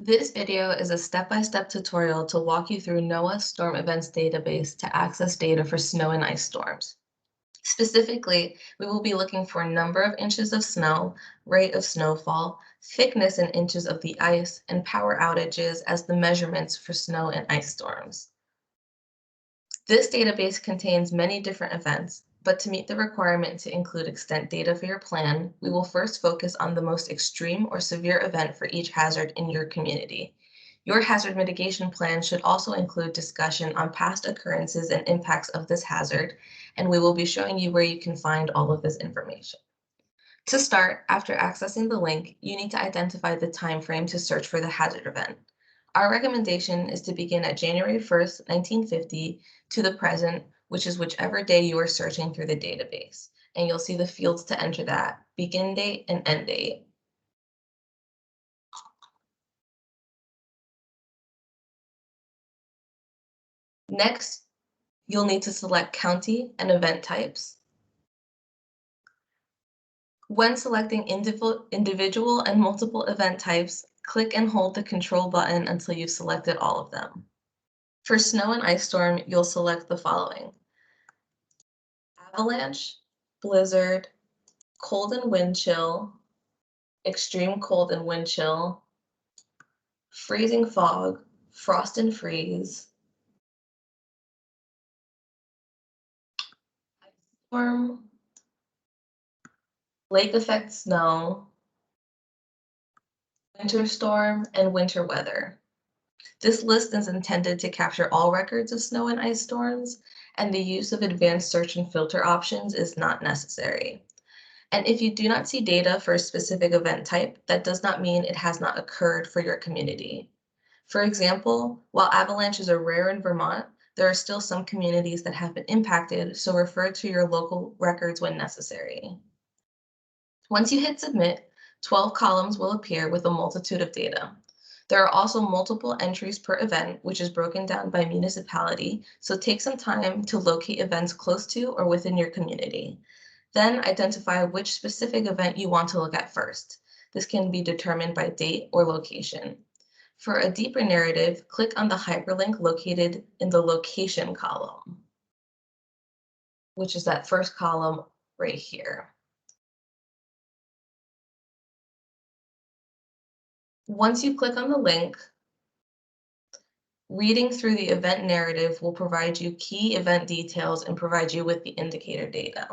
This video is a step-by-step tutorial to walk you through NOAA Storm Events Database to access data for snow and ice storms. Specifically, we will be looking for number of inches of snow, rate of snowfall, thickness in inches of the ice, and power outages as the measurements for snow and ice storms. This database contains many different events, but to meet the requirement to include extent data for your plan, we will first focus on the most extreme or severe event for each hazard in your community. Your hazard mitigation plan should also include discussion on past occurrences and impacts of this hazard, and we will be showing you where you can find all of this information. To start, after accessing the link, you need to identify the time frame to search for the hazard event. Our recommendation is to begin at January 1st, 1950 to the present, which is whichever day you are searching through the database. And you'll see the fields to enter that: begin date and end date. Next, you'll need to select county and event types. When selecting individual and multiple event types, click and hold the control button until you've selected all of them. For snow and ice storm, you'll select the following: avalanche, blizzard, cold and wind chill, extreme cold and wind chill, freezing fog, frost and freeze, ice storm, lake effect snow, winter storm, and winter weather. This list is intended to capture all records of snow and ice storms, and the use of advanced search and filter options is not necessary. And if you do not see data for a specific event type, that does not mean it has not occurred for your community. For example, while avalanches are rare in Vermont, there are still some communities that have been impacted, so refer to your local records when necessary. Once you hit submit, 12 columns will appear with a multitude of data. There are also multiple entries per event, which is broken down by municipality, so take some time to locate events close to or within your community. Then identify which specific event you want to look at first. This can be determined by date or location. For a deeper narrative, click on the hyperlink located in the location column, which is that first column right here. Once you click on the link, reading through the event narrative will provide you key event details and provide you with the indicator data.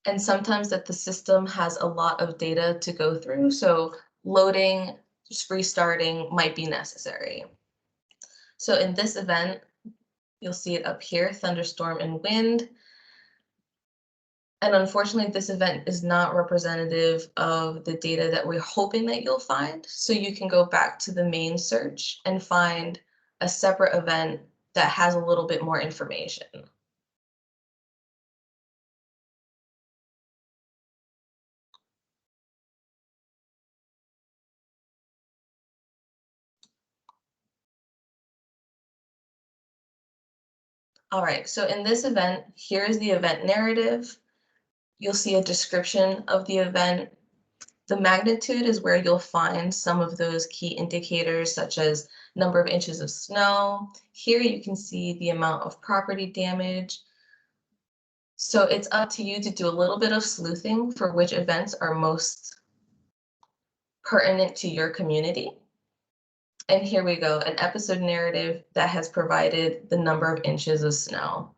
And sometimes that the system has a lot of data to go through, so loading, just restarting might be necessary. So in this event, you'll see it up here, thunderstorm and wind. And unfortunately, this event is not representative of the data that we're hoping that you'll find. So you can go back to the main search and find a separate event that has a little bit more information. All right, so in this event, here is the event narrative. You'll see a description of the event. The magnitude is where you'll find some of those key indicators, such as number of inches of snow. Here you can see the amount of property damage. So it's up to you to do a little bit of sleuthing for which events are most pertinent to your community. And here we go, an episode narrative that has provided the number of inches of snow.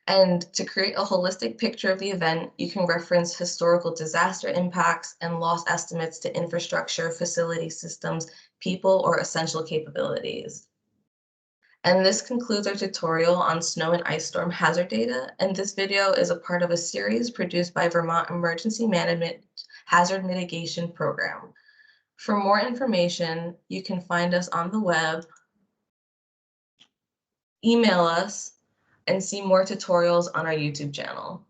And to create a holistic picture of the event, you can reference historical disaster impacts and loss estimates to infrastructure, facility systems, people, or essential capabilities. And this concludes our tutorial on snow and ice storm hazard data. And this video is a part of a series produced by Vermont Emergency Management Hazard Mitigation Program. For more information, you can find us on the web, email us, and see more tutorials on our YouTube channel.